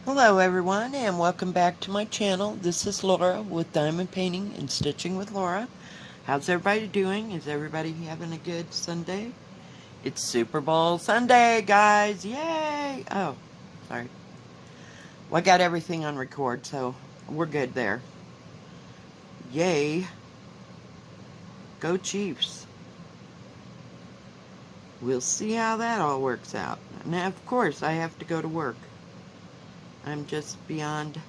Hello everyone and welcome back to my channel. This is Laura with Diamond Painting and Stitching with Laura. How's everybody doing? Is everybody having a good Sunday? It's Super Bowl Sunday, guys! Yay! Oh, sorry. Well, I got everything on record, so we're good there. Yay! Go Chiefs! We'll see how that all works out. Now, of course, I have to go to work. I'm just beyond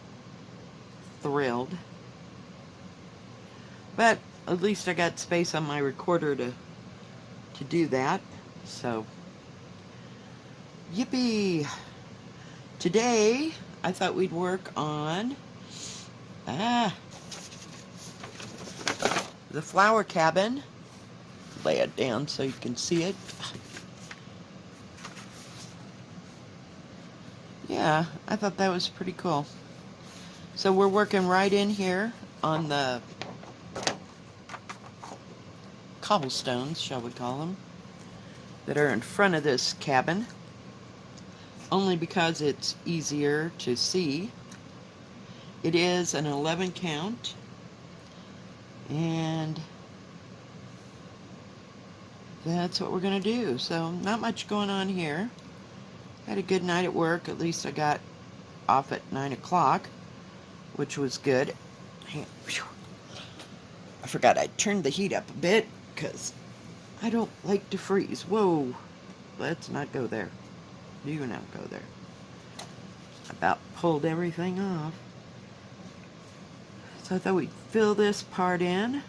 thrilled. But at least I got space on my recorder to do that. So, yippee! Today, I thought we'd work on ah, the flower cabin. Lay it down so you can see it. Yeah, I thought that was pretty cool. So we're working right in here on the cobblestones, shall we call them, that are in front of this cabin. Only because it's easier to see. It is an 11 count. And that's what we're going to do. So not much going on here. Had a good night at work. At least I got off at 9 o'clock, which was good. I forgot I turned the heat up a bit because I don't like to freeze. Whoa, let's not go there. Do not go there. About pulled everything off. So I thought we'd fill this part in.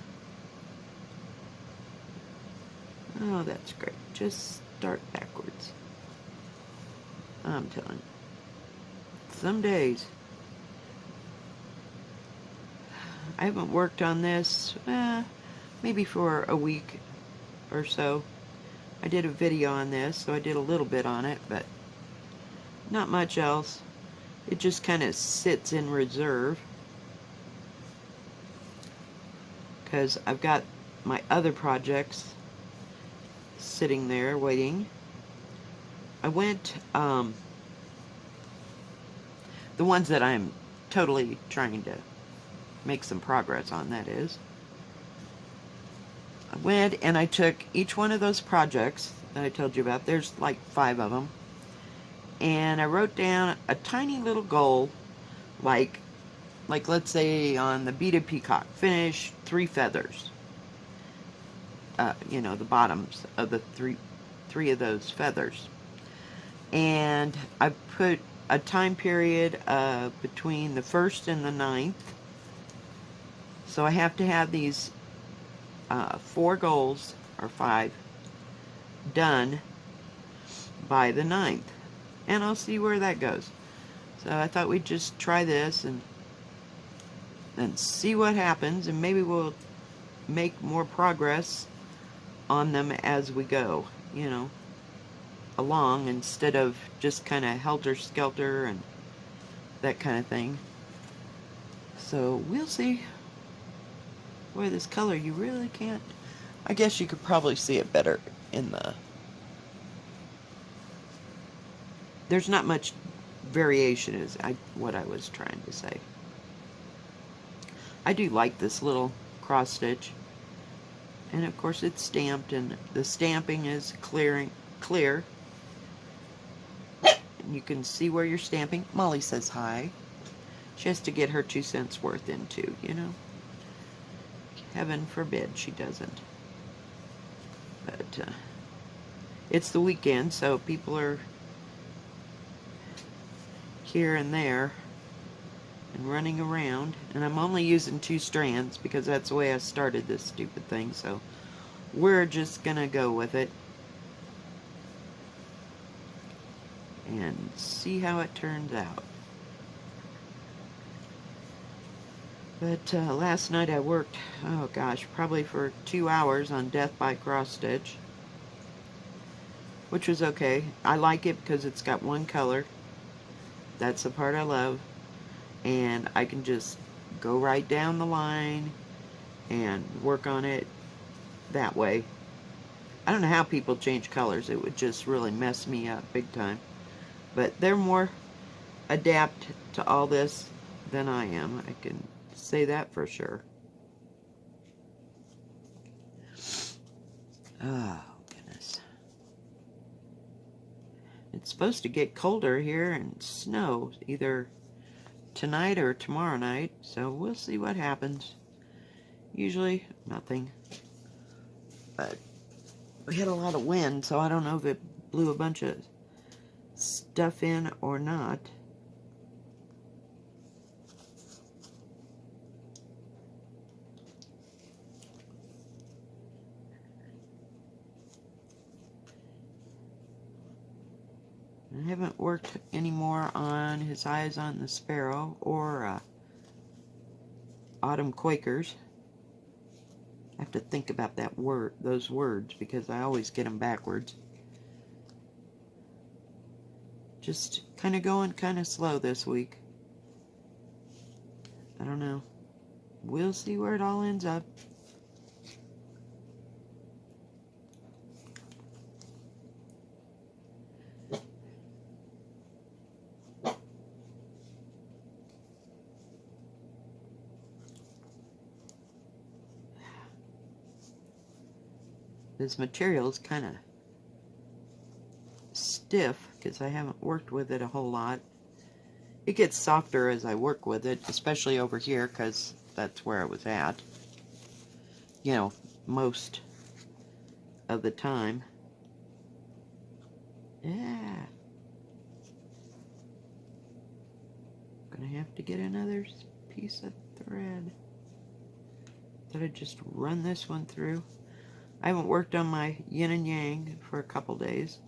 Oh, that's great. Just start backwards. I'm telling you. Some days. I haven't worked on this, maybe for a week or so. I did a video on this, so I did a little bit on it, but not much else. It just kind of sits in reserve because I've got my other projects sitting there waiting. I went, the ones that I'm totally trying to make some progress on, that is. I went and I took each one of those projects that I told you about. There's like 5 of them. And I wrote down a tiny little goal, like let's say on the beaded peacock, finish 3 feathers. The bottoms of the three of those feathers. And I put a time period between the 1st and the 9th. So I have to have these 4 goals, or 5, done by the 9th. And I'll see where that goes. So I thought we'd just try this and see what happens, and maybe we'll make more progress on them as we go, along, instead of just kind of helter-skelter and that kind of thing. So we'll see. Boy, this color, you really can't. I guess you could probably see it better in the... There's not much variation is what I was trying to say. I do like this little cross stitch. And of course it's stamped, and the stamping is clear. And you can see where you're stamping. Molly says hi. She has to get her 2 cents worth in too, Heaven forbid she doesn't. But it's the weekend, so people are here and there and running around. And I'm only using 2 strands because that's the way I started this stupid thing, so we're just gonna go with it and see how it turns out. But last night I worked, oh gosh, probably for 2 hours on Death by Cross Stitch, which was okay. I like it because it's got one color. That's the part I love. And I can just go right down the line and work on it that way. I don't know how people change colors. It would just really mess me up big time. But they're more adapt to all this than I am. I can say that for sure. Oh, goodness. It's supposed to get colder here and snow either tonight or tomorrow night, so we'll see what happens. Usually, nothing. But we had a lot of wind, so I don't know if it blew a bunch of stuff in or not. I haven't worked anymore on His Eyes on the Sparrow or Autumn Quakers. I have to think about those words, because I always get them backwards. Just kind of going kind of slow this week. I don't know. We'll see where it all ends up. This material is kind of stiff because I haven't worked with it a whole lot. It gets softer as I work with it, especially over here, because that's where I was at. You know, most of the time. Yeah. Gonna have to get another piece of thread. Thought I'd just run this one through. I haven't worked on my yin and yang for a couple days.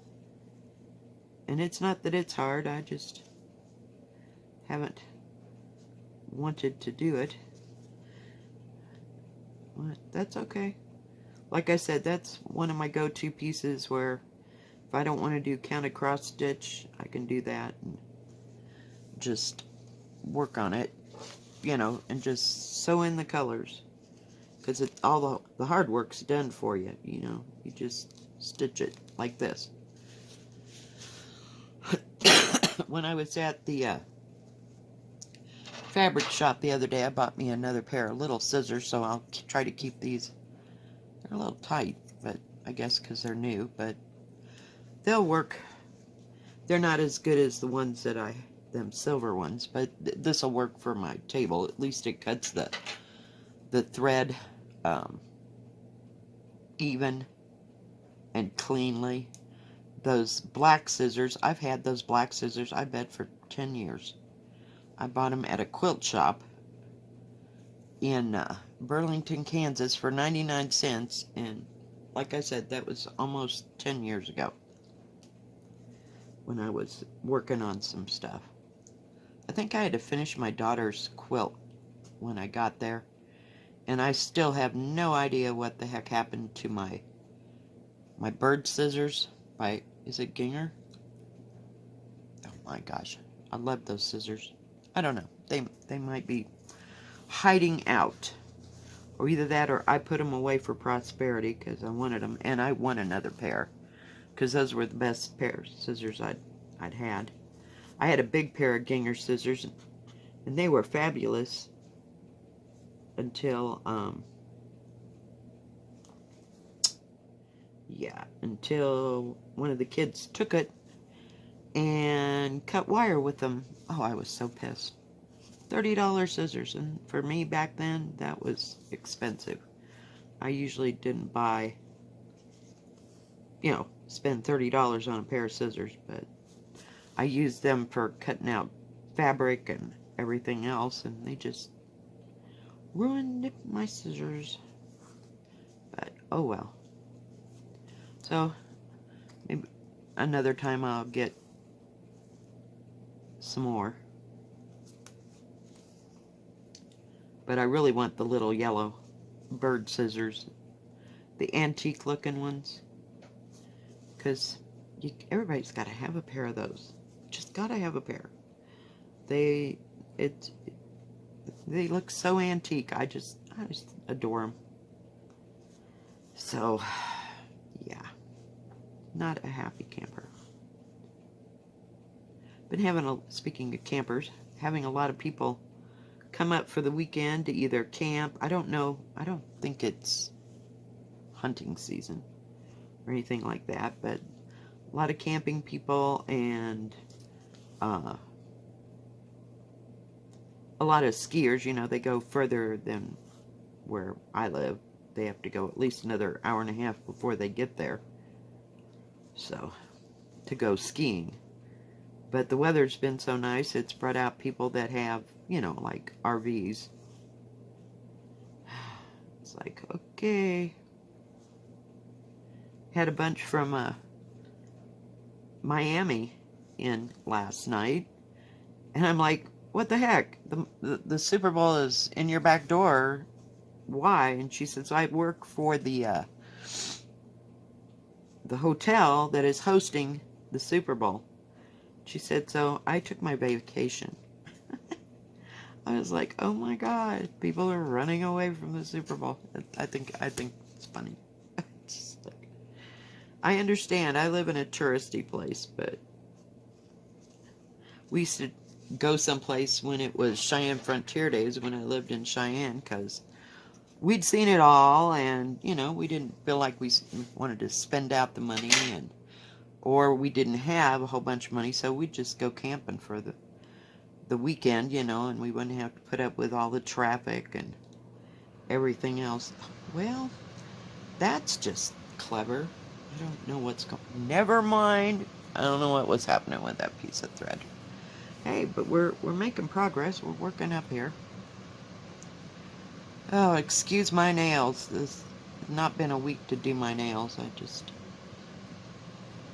And it's not that it's hard, I just haven't wanted to do it. But that's okay. Like I said, that's one of my go-to pieces where if I don't want to do counted cross stitch, I can do that and just work on it, you know, and just sew in the colors. Because all the hard work's done for you, you know. You just stitch it like this. When I was at the fabric shop the other day, I bought me another pair of little scissors, so I'll try to keep these. They're a little tight, but I guess because they're new, but they'll work. They're not as good as the ones that them silver ones, but this will work for my table. At least it cuts the thread even and cleanly. Those black scissors, I've had those black scissors, I bet, for 10 years. I bought them at a quilt shop in Burlington, Kansas for 99 cents, and like I said, that was almost 10 years ago when I was working on some stuff. I think I had to finish my daughter's quilt when I got there, and I still have no idea what the heck happened to my bird scissors by, is it Ginger? Oh my gosh, I love those scissors. I don't know, they might be hiding out, or either that or I put them away for prosperity because I wanted them, and I want another pair because those were the best pair of scissors I'd had. I had a big pair of Ginger scissors, and they were fabulous until until one of the kids took it and cut wire with them. Oh, I was so pissed. $30 scissors, and for me back then, that was expensive. I usually didn't buy, spend $30 on a pair of scissors, but I used them for cutting out fabric and everything else, and they just ruined my scissors. But, oh well. So, maybe another time I'll get some more. But I really want the little yellow bird scissors. The antique looking ones. Because everybody's got to have a pair of those. Just got to have a pair. They look so antique. I just adore them. So, yeah. Not a happy camper. Been having speaking of campers, having a lot of people come up for the weekend to either camp. I don't know. I don't think it's hunting season or anything like that, but a lot of camping people and uh, a lot of skiers. You know, they go further than where I live. They have to go at least another hour and a half before they get there. So, to go skiing. But the weather's been so nice, it's brought out people that have, you know, like RVs. It's like, okay. Had a bunch from Miami in last night. And I'm like, what the heck? The Super Bowl is in your back door. Why? And she says, I work for the hotel that is hosting the Super Bowl. She said, so I took my vacation. I was like, oh my God, people are running away from the Super Bowl. I think it's funny. Just like, I understand. I live in a touristy place, but we used to go someplace when it was Cheyenne Frontier Days when I lived in Cheyenne, because we'd seen it all, and you know, we didn't feel like we wanted to spend out the money, and or we didn't have a whole bunch of money, so we'd just go camping for the weekend, you know, and we wouldn't have to put up with all the traffic and everything else. Well, that's just clever. I don't know what's going. Never mind. I don't know what was happening with that piece of thread. Hey, but we're making progress. We're working up here. Oh, excuse my nails. This has not been a week to do my nails.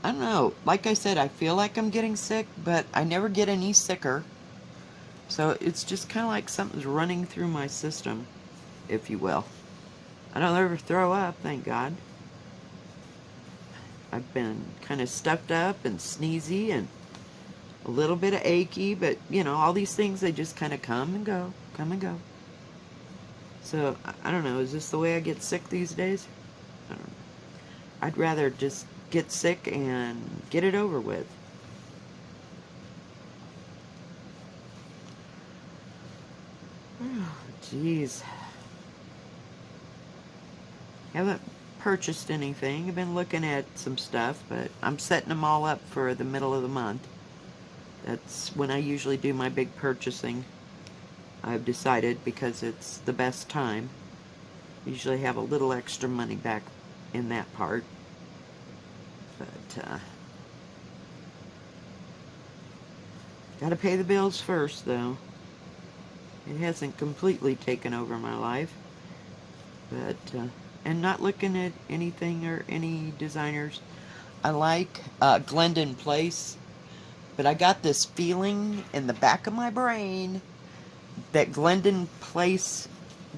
I don't know. Like I said, I feel like I'm getting sick, but I never get any sicker. So it's just kind of like something's running through my system, if you will. I don't ever throw up, thank God. I've been kind of stuffed up and sneezy and a little bit of achy, but you know, all these things, they just kind of come and go, come and go. So, I don't know, is this the way I get sick these days? I don't know. I'd rather just get sick and get it over with. Oh, jeez. Haven't purchased anything. I've been looking at some stuff, but I'm setting them all up for the middle of the month. That's when I usually do my big purchasing. I've decided because it's the best time. Usually have a little extra money back in that part. But, gotta pay the bills first, though. It hasn't completely taken over my life. But, and not looking at anything or any designers. I like Glendon Place, but I got this feeling in the back of my brain that Glendon Place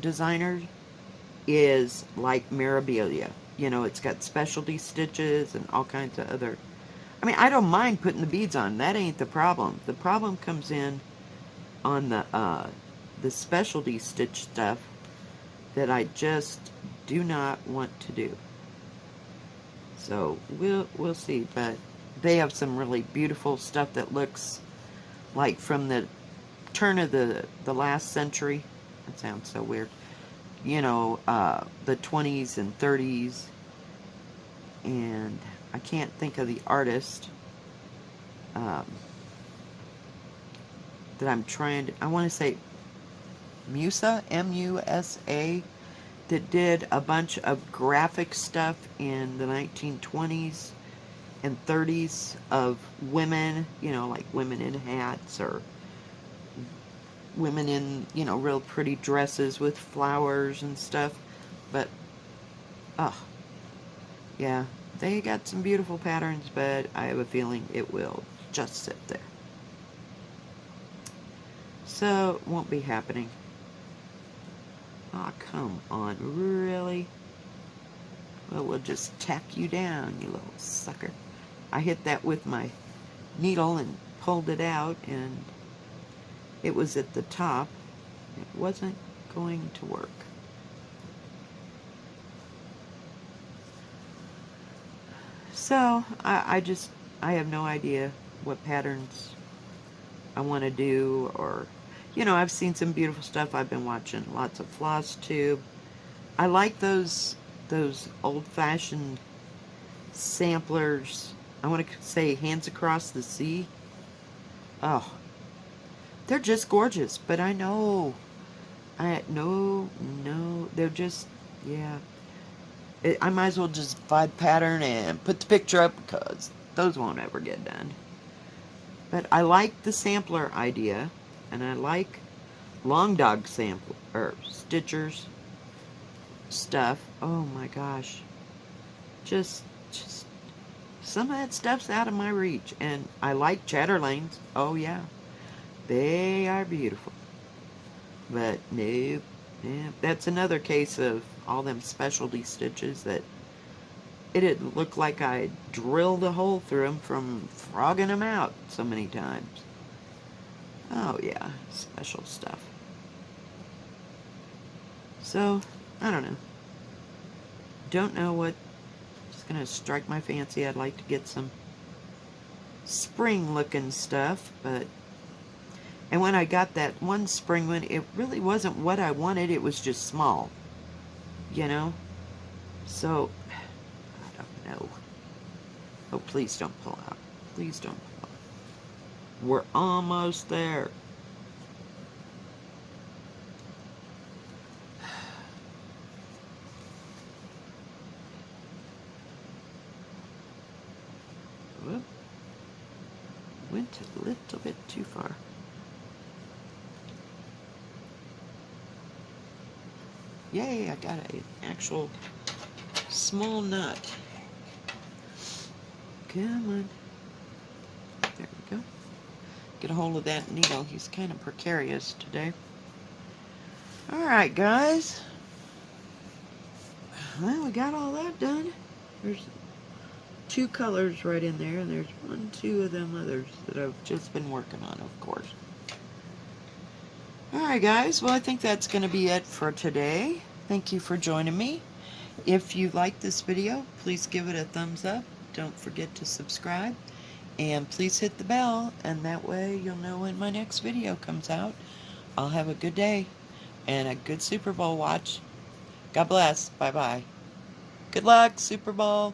designer is like Mirabilia. You know, it's got specialty stitches and all kinds of other. I mean, I don't mind putting the beads on. That ain't the problem. The problem comes in on the specialty stitch stuff that I just do not want to do. So we'll see, but they have some really beautiful stuff that looks like from the turn of the last century. That sounds so weird. You know, the 20s and 30s, and I can't think of the artist um, that I'm trying to. I want to say Musa, Musa, that did a bunch of graphic stuff in the 1920s and 30s of women, you know, like women in hats or women in, you know, real pretty dresses with flowers and stuff. But, oh, yeah, they got some beautiful patterns, but I have a feeling it will just sit there. So, it won't be happening. Aw, oh, come on, really? Well, we'll just tack you down, you little sucker. I hit that with my needle and pulled it out, and it was at the top. It wasn't going to work. So, I have no idea what patterns I want to do, or, you know, I've seen some beautiful stuff. I've been watching lots of Floss Tube. I like those old-fashioned samplers. I want to say Hands Across the Sea. Oh, they're just gorgeous. But I know, no, they're just, yeah. I might as well just buy the pattern and put the picture up because those won't ever get done. But I like the sampler idea, and I like Long Dog sample or Stitchers stuff. Oh my gosh, just some of that stuff's out of my reach, and I like Chatterlanes. Oh yeah, they are beautiful. But nope, yeah, that's another case of all them specialty stitches that it'd look like I drilled a hole through them from frogging them out so many times. Oh yeah, special stuff. So, I don't know. Don't know what is going to strike my fancy. I'd like to get some spring looking stuff, but and when I got that one spring one, it really wasn't what I wanted. It was just small, you know? So, I don't know. Oh, please don't pull out. Please don't pull out. We're almost there. Whoop. Went a little bit too far. Yay, I got an actual small nut. Come on. There we go. Get a hold of that needle. He's kind of precarious today. Alright, guys. Well, we got all that done. There's 2 colors right in there, and there's 1, 2 of them others that I've just been working on, of course. Alright, guys. Well, I think that's going to be it for today. Thank you for joining me. If you like this video, please give it a thumbs up. Don't forget to subscribe. And please hit the bell, and that way you'll know when my next video comes out. I'll have a good day and a good Super Bowl watch. God bless. Bye-bye. Good luck, Super Bowl.